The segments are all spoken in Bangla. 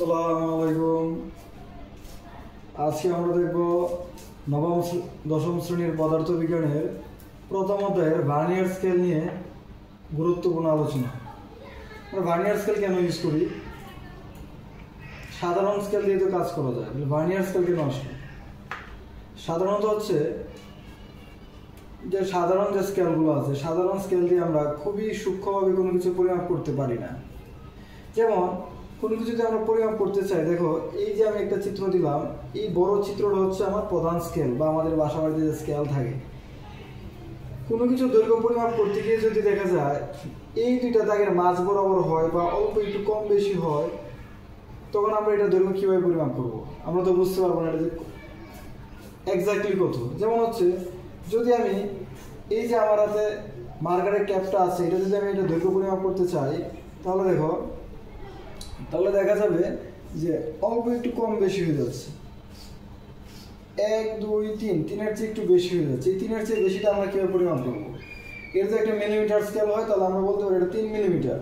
আসসালামু আলাইকুম। আজকে আমরা দেখব দশম শ্রেণীর পদার্থ বিজ্ঞানের প্রথম অধ্যায়ের ভার্নিয়ার স্কেল নিয়ে গুরুত্বপূর্ণ আলোচনা। আমরা ভার্নিয়ার স্কেল কেন ইউজ করি? সাধারণ স্কেল দিয়ে তো কাজ করা যায়, ভার্নিয়ার স্কেল কেন আসবে? সাধারণত হচ্ছে যে সাধারণ যে স্কেলগুলো আছে, সাধারণ স্কেল দিয়ে আমরা খুবই সূক্ষ্মভাবে কোনো কিছু পরিমাপ করতে পারি না। যেমন কোনো কিছু যদি আমরা পরিমাপ করতে চাই, দেখো এই যে আমি একটা চিত্র দিলাম, এই বড় চিত্রটা হচ্ছে আমার প্রধান স্কেল বা আমাদের বাসা বাড়িতে যে স্কেল থাকে। কোনো কিছু দৈর্ঘ্য পরিমাপ করতে গিয়ে যদি দেখা যায় এই দুইটা দাগের মাঝ বরাবর হয় বা অল্প একটু কম বেশি হয়, তখন আমরা এটা দৈর্ঘ্য কীভাবে পরিমাপ করব? আমরা তো বুঝতে পারবো না এটা যে এক্স্যাক্টলি কত। যেমন হচ্ছে যদি আমি এই যে আমার হাতে মার্কারের ক্যাপটা আছে, এটা যদি আমি এটা দৈর্ঘ্য পরিমাপ করতে চাই, তাহলে দেখো তাহলে দেখা যাবে যে অল্প একটু কম বেশি হয়ে যাচ্ছে, 1 2 3, 3-এর চেয়ে একটু বেশি হয়ে যাচ্ছে। এই 3-এর চেয়ে বেশিটা আমরা কীভাবে পরিমাপ করবো? এর যে একটা মিলিমিটার স্কেল হয়, তাহলে আমরা বলতে পারি এটা 3 মিলিমিটার।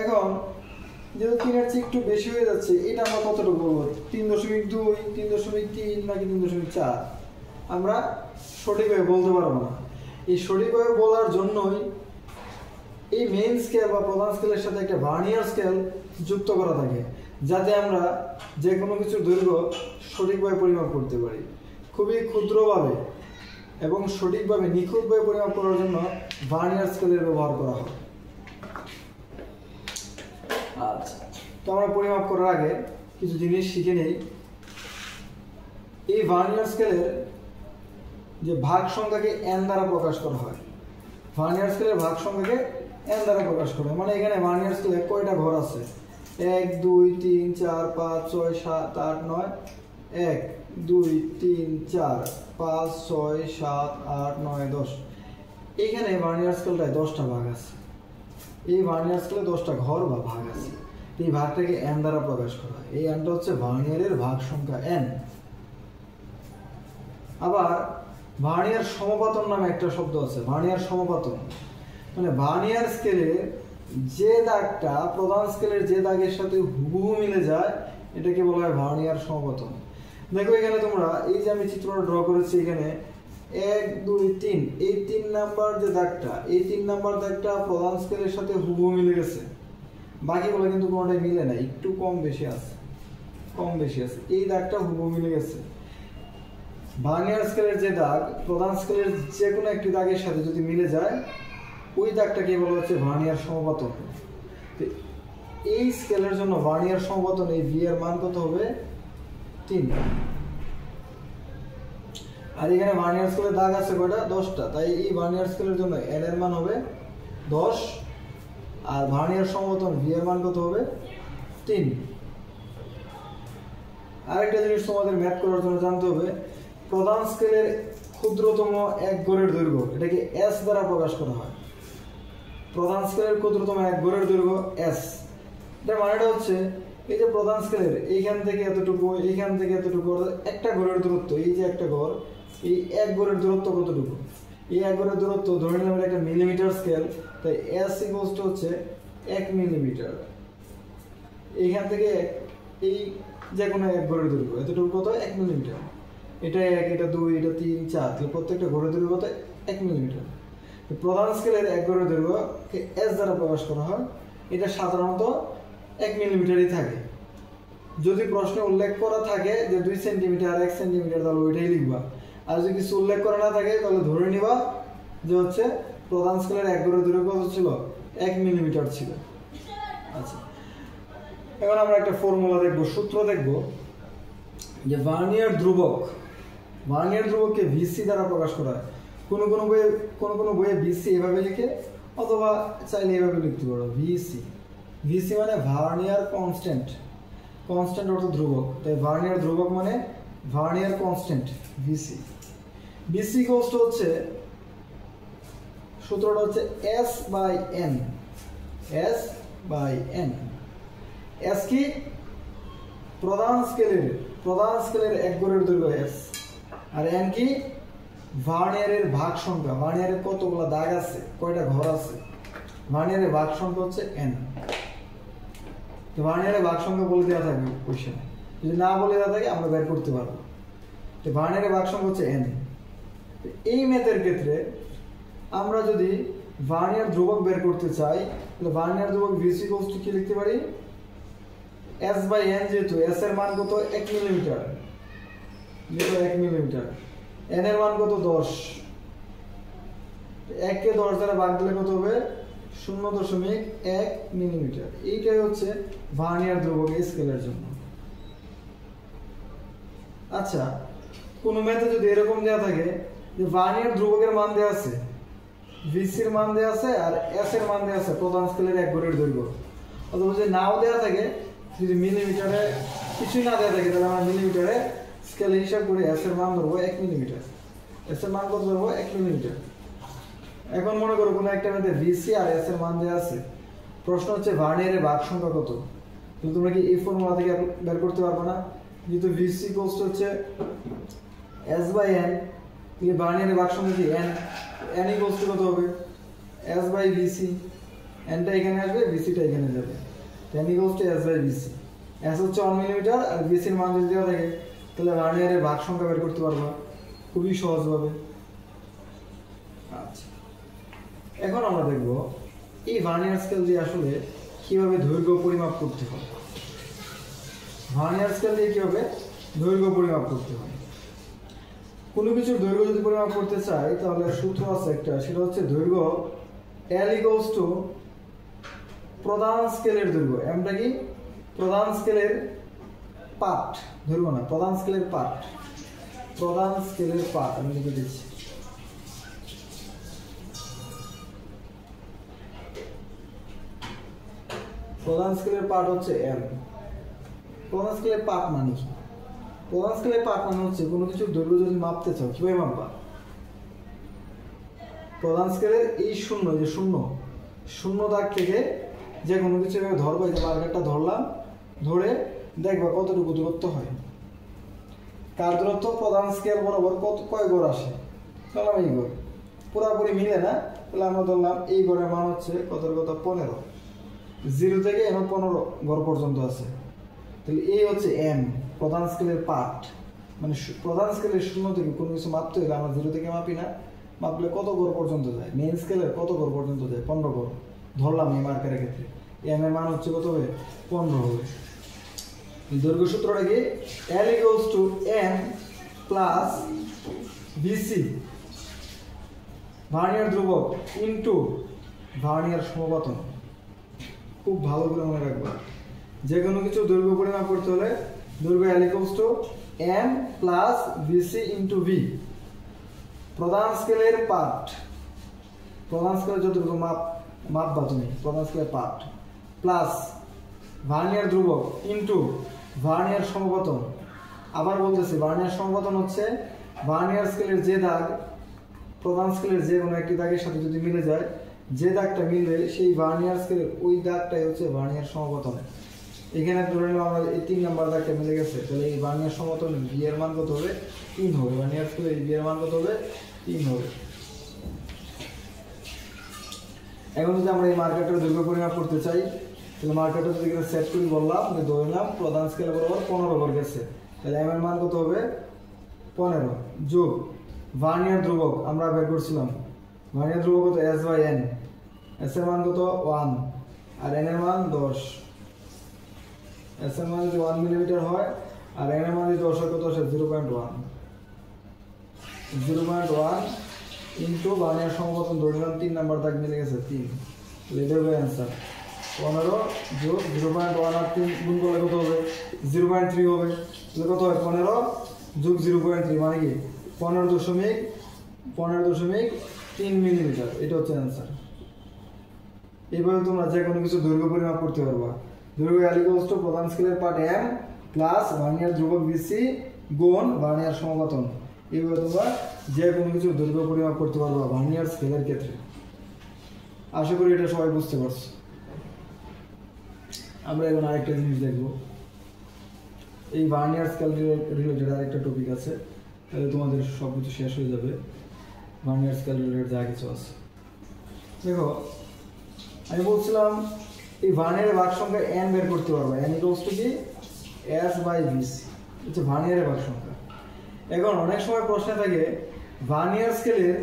এখন যেহেতু 3-এর চেয়ে একটু বেশি হয়ে যাচ্ছে, এটা আমরা কতটুকু বলবো? 3.2, 3.3 নাকি 3.4? আমরা সঠিকভাবে বলতে পারবো না। এই সঠিকভাবে বলার জন্যই এই মেইন স্কেল বা প্রধান স্কেলের সাথে একটা ভার্নিয়ার স্কেল যুক্ত করা থাকে, যাতে আমরা যে কোনো কিছুর দৈর্ঘ্য সঠিকভাবে পরিমাপ করতে পারি। খুবই ক্ষুদ্রভাবে এবং সঠিকভাবে নিখুঁতভাবে পরিমাপ করার জন্য ভার্নিয়ার স্কেলের ব্যবহার করা হয়। আচ্ছা, তো আমরা পরিমাপ করার আগে কিছু জিনিস শিখে নেই। এই ভার্নিয়ার স্কেলের যে ভাগ সংখ্যাকে n দ্বারা প্রকাশ করা হয়, ভার্নিয়ার স্কেলের ভাগ সংখ্যাকে n দ্বারা প্রকাশ করা হয়। মানে এখানে ভার্নিয়ার স্কেলে কয়টা ঘর আছে? 1 2 3 4 5 6 7 8 9, 1 2 3 4 5 6 7 8 9 10। এইখানে ভার্নিয়ার স্কেলটায় 10টা ভাগ আছে। এই ভার্নিয়ার স্কেলে 10টা ঘর বা ভাগ আছে। এই ভাগটাকে n দ্বারা প্রকাশ করা হয়। এই nটা হচ্ছে ভার্নিয়ারের ভাগ সংখ্যা n। আবার ভার্নিয়ার সমাপতন নামে একটা শব্দ আছে, ভার্নিয়ার সমাপতন। মানে ভার্নিয়ার স্কেলে যে দাগটা প্রধান স্কেলের যে দাগের সাথে হুবহু মিলে যায়, এটাকে বলা হয় ভার্নিয়ার সমাপতন। দেখো এখানে তোমরা এই যে আমি চিত্রটা ড্র করেছি, এখানে 1 2 3, এই 3 নাম্বার যে দাগটা, এই 3 নাম্বার দাগটা প্রধান স্কেলের সাথে হুবহু মিলে গেছে। বাকিগুলো কিন্তু কোনোটাই মিলে না, একটু কম বেশি আছে, কম বেশি আছে। এই দাগটা হুবহু মিলে গেছে। ভার্নিয়ার স্কেলের যে দাগ প্রধান স্কেলের যে কোনো একটি দাগের সাথে যদি মিলে যায়, ওই দাগটাকে বলা হচ্ছে ভার্নিয়ার সমাপতন। এই স্কেলের জন্য ভার্নিয়ার সমাপতন এই ভি এর মান কত হবে? 3। আর এখানে ভার্নিয়ার স্কেলের দাগ আছে কয়টা? 10টা। তাই এই ভার্নিয়ার স্কেলের জন্য n এর মান হবে 10, আর ভার্নিয়ার সমাপতন ভি এর মান কত হবে? 3। আরেকটা জিনিস তোমাদের ম্যাথ করার জন্য জানতে হবে, প্রধান স্কেলের ক্ষুদ্রতম এক গড়ের দৈর্ঘ্য, এটাকে s দ্বারা প্রকাশ করা হয়। প্রধান স্কেলের ক্ষুদ্রতম এক গড়ের দৈর্ঘ্য s। এটার মানেটা হচ্ছে এই যে প্রধান স্কেলের এইখান থেকে এতটুকু, এইখান থেকে এতটুকু, একটা গড়ের দূরত্ব, এই যে একটা গড়, এই এক গড়ের দূরত্ব কতটুকু? এই এক গড়ের দূরত্ব ধরে নিলাম একটা মিলিমিটার স্কেল, তাই s ইকুয়ালস টু হচ্ছে 1 মিলিমিটার। এইখান থেকে এই যে কোনো এক গড়ের দৈর্ঘ্য এতটুকু কত? 1 মিলিমিটার। এটা 1, এটা 2, এটা 3, 4, তাহলে প্রত্যেকটা গড়ের দৈর্ঘ্য কত? 1 মিলিমিটার। প্রধান স্কেলের এক গড়ের দৈর্ঘ্যকে s দ্বারা প্রকাশ করা হয়। এটা সাধারণত 1 মিলিমিটারই থাকে। যদি প্রশ্নে উল্লেখ করা থাকে যে 2 সেন্টিমিটার 1 সেন্টিমিটার, তাহলে ওইটাই লিখবা। আর যদি কিছু উল্লেখ করা না থাকে, তাহলে ধরে নিবা যে হচ্ছে প্রধান স্কেলের এক গড়ের দৈর্ঘ্য কত ছিল? 1 মিলিমিটার ছিল। আচ্ছা, এখন আমরা একটা ফর্মুলা দেখব, সূত্র দেখব, যে ভার্নিয়ার ধ্রুবককে ভিসি দ্বারা প্রকাশ করা হয়। কোনো বইয়ে ভিসি এভাবে লিখে, অথবা চাইলে এভাবে লিখতে পারো ভিসি। ভিসি মানে ভার্নিয়ার কনস্ট্যান্ট, কনস্ট্যান্ট অর্থ ধ্রুবক, তাই ভার্নিয়ার ধ্রুবক মানে vernier constant VC. VC equals to হচ্ছে, সূত্রটা হচ্ছে s by n। s by n। s কি? প্রধান স্কেলের এক গড়ের দৈর্ঘ্য s, আর n কি? ভার্নিয়ারের ভাগ সংখ্যা, ভার্নিয়ারের কতগুলো দাগ আছে, কয়টা ঘর আছে, ভার্নিয়ারের ভাগ সংখ্যা হচ্ছে n। তো ভার্নিয়ারে ভাগ সংখ্যা বলে দেওয়া থাকবে কোশ্চেনে, যদি না বলে দেওয়া থাকে আমরা বের করতে পারবো। তো ভার্নিয়ারে ভাগ সংখ্যা হচ্ছে n। এই ম্যাথের ক্ষেত্রে আমরা যদি ভার্নিয়ার ধ্রুবক বের করতে চাই তাহলে ভার্নিয়ার ধ্রুবক VC = কি লিখতে পারি, S/n, যেহেতু S এর মান কত 1 মিলিমিটার, 1 মিলিমিটার, n এর মান কত 10, 1 কে 10 দ্বারা ভাগ দিলে কত হবে 0.1 মিলিমিটার। এইটাই হচ্ছে ভার্নিয়ার ধ্রুবক স্কেলের জন্য। আচ্ছা, কোন ম্যাথে যদি এরকম দেওয়া থাকে যে ভার্নিয়ার ধ্রুবকের মান দেওয়া আছে, VC এর মান দেওয়া আছে আর S এর মান দেওয়া আছে প্রধান স্কেলের 1 ঘরের দৈর্ঘ্য, অথবা যদি নাও দেওয়া থাকে, যদি মিলিমিটারে কিছুই না দেওয়া থাকে তাহলে আমরা মিলিমিটারে স্কেলে হিসাব করে S এর মান ধরবো 1 মিলিমিটার, S এর মান কত ধরবো 1 মিলিমিটার। এখন মনে করো কোনো একটা ম্যাথে VC আর S এর মান দেওয়া আছে, প্রশ্ন হচ্ছে ভার্নিয়ারের ভাগ সংখ্যা কত, তাহলে তোমরা কি এই ফর্মুলা থেকে বের করতে পারবে না? যেহেতু VC হচ্ছে S/n, তাহলে ভার্নিয়ারের ভাগ সংখ্যা কি n, n কত হবে S/VC, n টা এখানে আসবে, VC টা এখানে যাবে, n S/VC। S হচ্ছে 1 মিলিমিটার আর VC এর মান যদি দেওয়া থাকে তাহলে ভার্নিয়ারের ভাগ সংখ্যা বের করতে পারবা খুবই সহজভাবে। আচ্ছা, এখন আমরা দেখব এই ভার্নিয়ার স্কেল দিয়ে আসলে কিভাবে দৈর্ঘ্য পরিমাপ করতে হয়। ভার্নিয়ার স্কেল দিয়ে কিভাবে দৈর্ঘ্য পরিমাপ করতে হয়, কোনো কিছুর দৈর্ঘ্য যদি পরিমাপ করতে চাই তাহলে সূত্র আছে একটা, সেটা হচ্ছে দৈর্ঘ্য L = প্রধান স্কেলের দৈর্ঘ্য। এমটা কি প্রধান স্কেলের পার্ট, দৈর্ঘ্য না, প্রধান স্কেলের পার্ট, প্রধান স্কেলের পার্ট আমি লিখে দিচ্ছি। প্রধান স্কেলের পার্ট হচ্ছে L। প্রধান স্কেলের পার্ট মানে কি? প্রধান স্কেলের পার্ট মানে হচ্ছে কোনো কিছুর দৈর্ঘ্য যদি মাপতে চাও কিভাবে মাপবা, প্রধান স্কেলের এই শূন্য, যে শূন্য দাগ থেকে যে কোনো কিছু এভাবে ধরবা, যে মার্কারটা ধরলাম, ধরে দেখবা কতটুকু দূরত্ব হয়, কার দূরত্ব প্রধান স্কেল বরাবর কয় গড় আসে, ধরলাম এই গড় পুরাপুরি মিলে না, তাহলে আমরা ধরলাম এই গড়ের মান হচ্ছে কত 15, 0 থেকে 15 গড় পর্যন্ত আছে, তাহলে এই হচ্ছে m, প্রধান স্কেলের পার্ট। মানে প্রধান স্কেলের শূন্য থেকে কোনো কিছু মাপতে হলে আমরা 0 থেকে মাপি না, মাপলে কত গড় পর্যন্ত যায়, মেইন স্কেলের কত গড় পর্যন্ত যায়, 15 গড় ধরলাম এই মার্কারের ক্ষেত্রে, m এর মান হচ্ছে কত হবে 15 হবে। দৈর্ঘ্য সূত্রটা কি, L = n plus VC, vernier ধ্রুবক ইনটু ভার্নিয়ার সমপাতন। খুব ভালো করে মনে রাখবা, যে কোনো কিছু দৈর্ঘ্য পরিমাপ করতে হলে দৈর্ঘ্য L = n plus VC into V, প্রধান স্কেলের পার্ট, প্রধান স্কেলের যতটুকু মাপবা তুমি প্রধান স্কেলের পার্ট, প্লাস ভার্নিয়ার ধ্রুবক ইনটু ভার্নিয়ার সমপাতন। আবার বলতেছি, ভার্নিয়ার সমপাতন হচ্ছে ভার্নিয়ার স্কেলের যে দাগ প্রধান স্কেলের যে কোনো একটি দাগের সাথে যদি মিলে যায়, যে দাগটা মিলবে সেই ভার্নিয়ার স্কেলের ওই দাগটাই হচ্ছে ভার্নিয়ার সমপাতন। এখানে ধরে নিলাম আমরা এই 3 নাম্বার দাগটা মিলে গেছে, তাহলে এই ভার্নিয়ার সমপাতন V এর মান কত হবে 3 হবে, ভার্নিয়ার স্কেলের V এর মান কত হবে 3 হবে। এখন যদি আমরা এই মার্কারটার দৈর্ঘ্য পরিমাপ করতে চাই তাহলে মার্কারটা যদি এখানে সেট করি, বললাম যে ধরে নিলাম প্রধান স্কেল বরাবর 15 গড় গেছে, তাহলে m এর মান কত হবে 15 যোগ ভার্নিয়ার ধ্রুবক আমরা বের করছিলাম, ভার্নিয়ার ধ্রুবক কত S/n, S এর মান কত 1 আর n এর মান 10, S এর মান যদি 1 মিলিমিটার হয় আর n এর মান যদি 10 হয় কত আসে 0.1 ইনটু ভার্নিয়ার সমপাতন ধরে নিলাম 3 নাম্বার দাগ মিলে গেছে 3, এটা হবে অ্যান্সার। 15 যোগ 0.1 আর 3 গুণ করলে কত হবে 0.3 হবে, তাহলে কত হয় 15 যোগ 0.3 মানে কি 15.3 মিলিমিটার, এটা হচ্ছে অ্যান্সার। এইভাবে তোমরা যে কোনো কিছু দৈর্ঘ্য পরিমাপ করতে পারবা। দৈর্ঘ্য L = প্রধান স্কেলের পার্ট m প্লাস ভার্নিয়ার ধ্রুবক VC গুণ ভার্নিয়ার সমপাতন, এইভাবে তোমরা যে কোনো কিছু দৈর্ঘ্য পরিমাপ করতে পারবা ভার্নিয়ার স্কেলের ক্ষেত্রে। আশা করি এটা সবাই বুঝতে পারছো। আমরা এখন আরেকটা জিনিস দেখবো, এই ভার্নিয়ার স্কেল রিলেটেড আরেকটা টপিক আছে, তাহলে তোমাদের সব কিছু শেষ হয়ে যাবে ভার্নিয়ার স্কেল রিলেটেড যা কিছু আছে। দেখো আমি বলছিলাম এই ভার্নিয়ারের ভাগ সংখ্যা n বের করতে পারবো। n ইকুয়ালস টু কি S/VC, হচ্ছে ভার্নিয়ারের ভাগ সংখ্যা। এখন অনেক সময় প্রশ্নে থাকে ভার্নিয়ার স্কেলের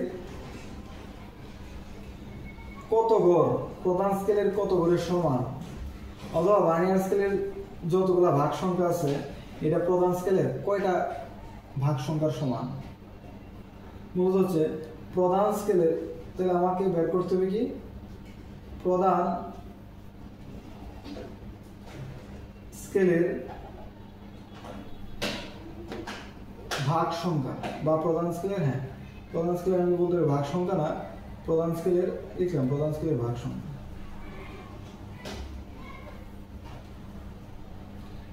কত গড় প্রধান স্কেলের কত গড়ের সমান, অথবা ভার্নিয়ার স্কেলের যতগুলো ভাগ সংখ্যা আছে এটা প্রধান স্কেলের কয়টা ভাগ সংখ্যার সমান। মূলত হচ্ছে প্রধান স্কেলের, তাহলে আমাকে বের করতে হবে কি প্রধান স্কেলের ভাগ সংখ্যা বা প্রধান স্কেলের, হ্যাঁ প্রধান স্কেলের আমি বলতে ভাগ সংখ্যা না, প্রধান স্কেলের লিখলাম প্রধান স্কেলের ভাগ সংখ্যা।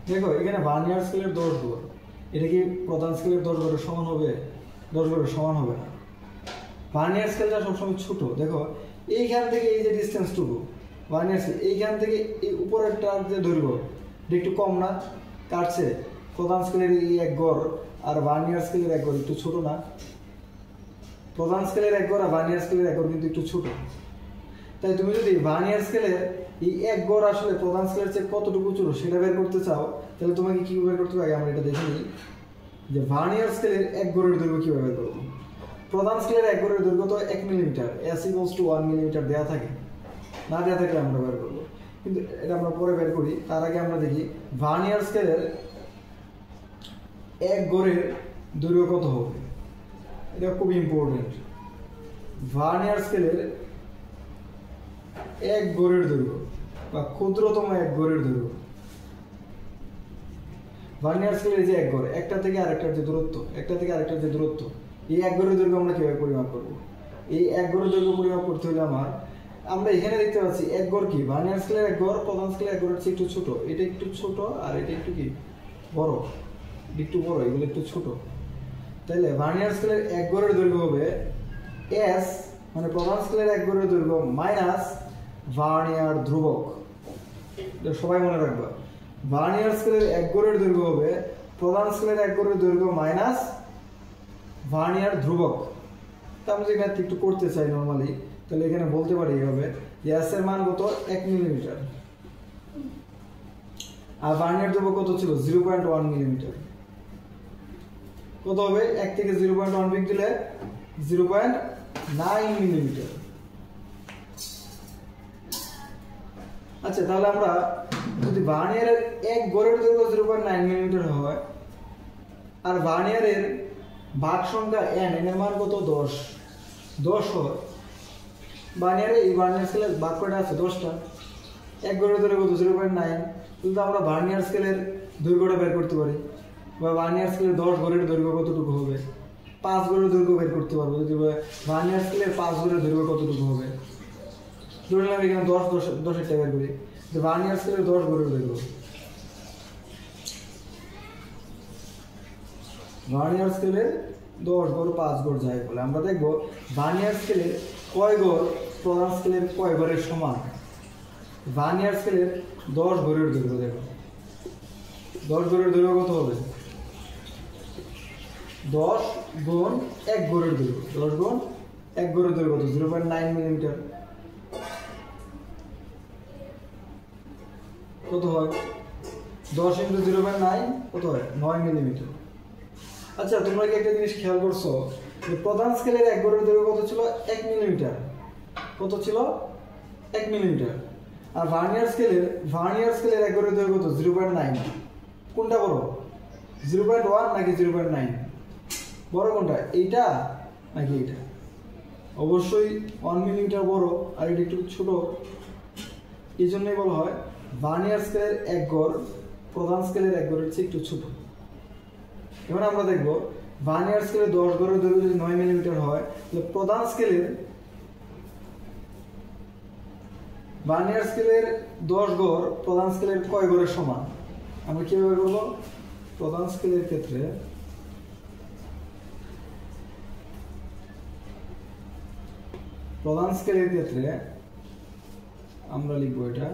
দেখো এখানে ভার্নিয়ার স্কেলের 10 গড়, এটা কি প্রধান স্কেলের 10 গড়ের সমান হবে? 10 গড়ের সমান হবে না। ভার্নিয়ার স্কেলটা সবসময় ছোট। দেখো এইখান থেকে এই যে ডিস্টেন্সটুকু ভার্নিয়ার স্কেল, এইখান থেকে এই উপরেরটা যে দৈর্ঘ্য এটা একটু কম না, কাটছে প্রধান স্কেলের এই 1 গড় আর ভার্নিয়ার স্কেলের 1 গড় একটু ছোট না? প্রধান স্কেলের 1 গড় আর ভার্নিয়ার স্কেলের 1 গড় কিন্তু একটু ছোট। তাই তুমি যদি ভার্নিয়ার স্কেলের এই 1 গড় আসলে প্রধান স্কেলের চেয়ে কতটুকু ছোট সেটা বের করতে চাও, তাহলে তোমাকে কি বের করতে হবে? আমরা এটা দেখে নিই যে ভার্নিয়ার স্কেলের 1 গড়ের দৈর্ঘ্য কিভাবে বের করবো। প্রধান স্কেলের 1 গড়ের দৈর্ঘ্য তো 1 millimetre, S equals to 1 millimetre দেওয়া থাকে, না দেওয়া থাকলে আমরা বের করবো, কিন্তু এটা আমরা পরে বের করি। তার আগে আমরা দেখি ভার্নিয়ার স্কেলের 1 গড়ের দৈর্ঘ্য কত হবে। এটা খুব ইম্পর্টেন্ট। ভার্নিয়ার স্কেলের 1 গড়ের দৈর্ঘ্য বা ক্ষুদ্রতম 1 গড়ের দৈর্ঘ্য, ভার্নিয়ার স্কেলের যে 1 গড়, একটা থেকে আরেকটার যে দূরত্ব, একটা থেকে আরেকটার যে দূরত্ব, এই 1 গড়ের দৈর্ঘ্য আমরা কিভাবে পরিমাপ করবো? এই 1 গড়ের দৈর্ঘ্য পরিমাপ করতে হলে আমরা এখানে দেখতে পাচ্ছি 1 গড় কি ভার্নিয়ার স্কেলের 1 গড় প্রধান স্কেলের 1 গড়ের চেয়ে একটু ছোট, এটা একটু ছোট আর এটা একটু কি বড়, একটু বড়, এগুলো একটু ছোট। তাহলে ভার্নিয়ার স্কেলের 1 গড়ের দৈর্ঘ্য হবে S, মানে প্রধান স্কেলের 1 গড়ের দৈর্ঘ্য মাইনাস ভার্নিয়ার ধ্রুবক। এটা সবাই মনে রাখবা, ভার্নিয়ার স্কেলের 1 গড়ের দৈর্ঘ্য হবে প্রধান স্কেলের 1 গড়ের দৈর্ঘ্য মাইনাস ভার্নিয়ার ধ্রুবক। তা আমি যদি একটু করতে চাই নর্মালি, তাহলে এখানে বলতে পারি এইভাবে যে S এর মান কত 1 মিলিমিটার আর ভার্নিয়ার ধ্রুবক কত ছিল 0.1 মিলিমিটার। কত হবে? 1 থেকে 0.1 বিয়োগ দিলে 0.9 মিলিমিটার। আচ্ছা, তাহলে আমরা যদি ভার্নিয়ারের 1 গড়ের দৈর্ঘ্য 0.9 মিলিমিটার হয় আর ভার্নিয়ারের ভাগ সংখ্যা n, এর মান কত 10 হয়, ভার্নিয়ারে এই ভার্নিয়ার স্কেলের ভাগ কয়টা আছে? 10টা। 1 গড়ের দৈর্ঘ্য কত 0.9, কিন্তু আমরা ভার্নিয়ার স্কেলের দৈর্ঘ্যটা বের করতে পারি, বা ভার্নিয়ার স্কেলের 10 গড়ের দৈর্ঘ্য কতটুকু হবে? 5 গড়ের দৈর্ঘ্য বের করতে পারবো। যদি ভার্নিয়ার স্কেলের 5 গড়ের দৈর্ঘ্য কতটুকু হবে? ধরে নিলাম এখানে 10 টা বের করি, যে ভার্নিয়ার স্কেলের 10 গড়ের দৈর্ঘ্য, ভার্নিয়ার স্কেলের 10 গড় 5 গড় যাই বলে, আমরা দেখবো ভার্নিয়ার স্কেলের কয় গড় প্রধান স্কেলের কয় গড়ের সমান। ভার্নিয়ার স্কেলের 10 গড়ের দৈর্ঘ্য, দেখো 10 গড়ের দৈর্ঘ্য কত হবে? 10 গুণ 1 গড়ের দৈর্ঘ্য, 10 গুণ 1 গড়ের দৈর্ঘ্য কত? 0.9 মিলিমিটার। কত হয়? 10 ইন্টু 0.9 কত হয়? 9 মিলিমিটার। আচ্ছা, তোমরা কি একটা জিনিস খেয়াল করছো যে প্রধান স্কেলের 1 গড়ের দৈর্ঘ্য কত ছিল? 1 মিলিমিটার। কত ছিল? 1 মিলিমিটার। আর ভার্নিয়ার স্কেলের 1 গড়ের দৈর্ঘ্য কত? 0.9। কোনটা বড়? 0.1 নাকি 0.9? বড় কোনটা? এইটা নাকি এইটা? অবশ্যই 1 মিলিমিটার বড়, আর এটা একটু ছোট। এই জন্যই বলা হয় ভার্নিয়ার স্কেলের 1 গড় প্রধান স্কেলের 1 গড়ের চেয়ে একটু ছোট। এবার আমরা দেখব ভার্নিয়ার স্কেলের 10 গড়ের দৈর্ঘ্য যদি 9 মিলিমিটার হয়, তাহলে প্রধান স্কেলের ভার্নিয়ার স্কেলের 10 গড় প্রধান স্কেলের কয় গড়ের সমান? আমরা কিভাবে করব? প্রধান স্কেলের ক্ষেত্রে আমরা লিখবো, এটা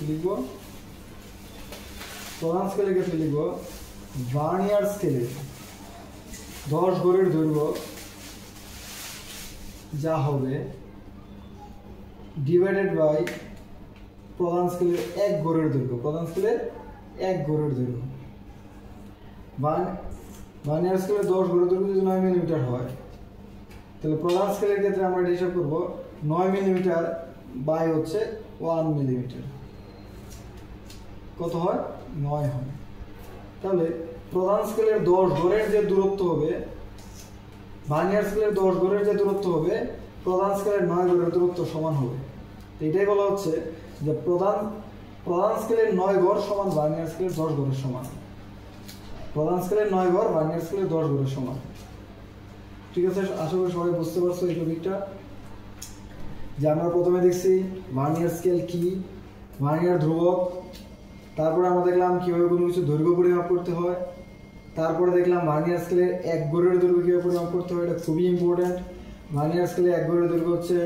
লিখবো প্রধান স্কেলের ক্ষেত্রে লিখবো ভার্নিয়ার স্কেলের 10 গড়ের দৈর্ঘ্য যা হবে ডিভাইডেড বাই প্রধান স্কেলের 1 গড়ের দৈর্ঘ্য, প্রধান স্কেলের 1 গড়ের দৈর্ঘ্য। ভার্নিয়ার স্কেলের 10 গড়ের দৈর্ঘ্য যদি 9 মিলিমিটার হয়, তাহলে প্রধান স্কেলের ক্ষেত্রে আমরা এটা হিসাব করবো 9 মিলিমিটার বাই হচ্ছে 1 মিলিমিটার, কত হয়? 9 হয়। তাহলে প্রধান স্কেলের 10 গড়ের যে দূরত্ব হবে, ভার্নিয়ার স্কেলের 10 গড়ের যে দূরত্ব হবে, প্রধান স্কেলের 9 গড়ের দূরত্ব সমান হবে। এটাই বলা হচ্ছে যে প্রধান স্কেলের 9 গড় সমান ভার্নিয়ার স্কেলের 10 গড়ের সমান। প্রধান স্কেলের 9 গড় ভার্নিয়ার স্কেলের 10 গড়ের সমান। ঠিক আছে, আশা করি সবাই বুঝতে পারছো এই টপিকটা। যে আমরা প্রথমে দেখছি ভার্নিয়ার স্কেল কি, ভার্নিয়ার ধ্রুবক, তারপরে আমরা দেখলাম কিভাবে কোনো কিছু দৈর্ঘ্য পরিমাপ করতে হয়, তারপরে দেখলাম ভার্নিয়ার স্কেলের 1 গড়ের দৈর্ঘ্য কিভাবে পরিমাপ করতে হয়, এটা খুবই ইম্পর্টেন্ট। ভার্নিয়ার স্কেলে 1 গড়ের দৈর্ঘ্য হচ্ছে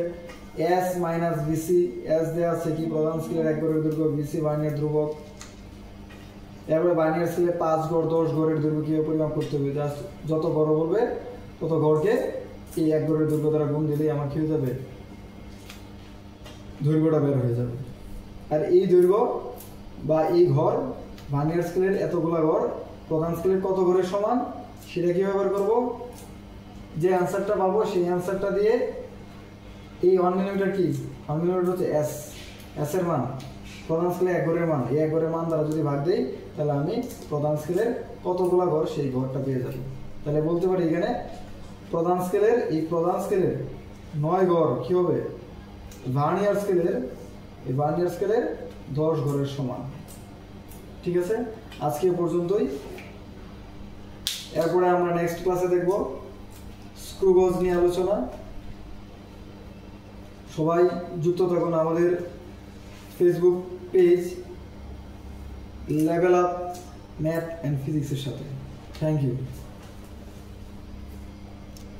S মাইনাস বিসি, S দেওয়া আছে কি প্রধান স্কেলের 1 গড়ের দৈর্ঘ্য, বিসি ভার্নিয়ার ধ্রুবক। এরপরে ভার্নিয়ার স্কেলে 5 গড় 10 গড়ের দৈর্ঘ্য কিভাবে পরিমাপ করতে হবে, জাস্ট যত গড় বলবে তত গড়কে এই 1 গড়ের দৈর্ঘ্য দ্বারা গুণ দিলেই আমার কি হয়ে যাবে, দৈর্ঘ্যটা বের হয়ে যাবে। আর এই দৈর্ঘ্য বা এই ঘর ভার্নিয়ার স্কেলের এতগুলা ঘর প্রধান স্কেলের কত ঘরের সমান সেটা কীভাবে বের করবো, যে অ্যান্সারটা পাবো সেই অ্যান্সারটা দিয়ে এই 1 মিলিমিটার কি, 1 মিলিমিটার হচ্ছে এস এর মান, প্রধান স্কেলের 1 ঘরের মান, এই 1 ঘরের মান দ্বারা যদি ভাগ দিই তাহলে আমি প্রধান স্কেলের কতগুলা ঘর সেই ঘরটা পেয়ে যাবো। তাহলে বলতে পারি এখানে প্রধান স্কেলের 9 ঘর কি হবে, ভার্নিয়ার স্কেলের 10 ঘরের সমান। ঠিক আছে, আজকে পর্যন্তই। এরপরে আমরা নেক্সট ক্লাসে দেখব স্ক্রু গজ নিয়ে আলোচনা। সবাই যুক্ত থাকুন আমাদের Facebook page level up math and ফিজিক্সের সাথে। Thank you.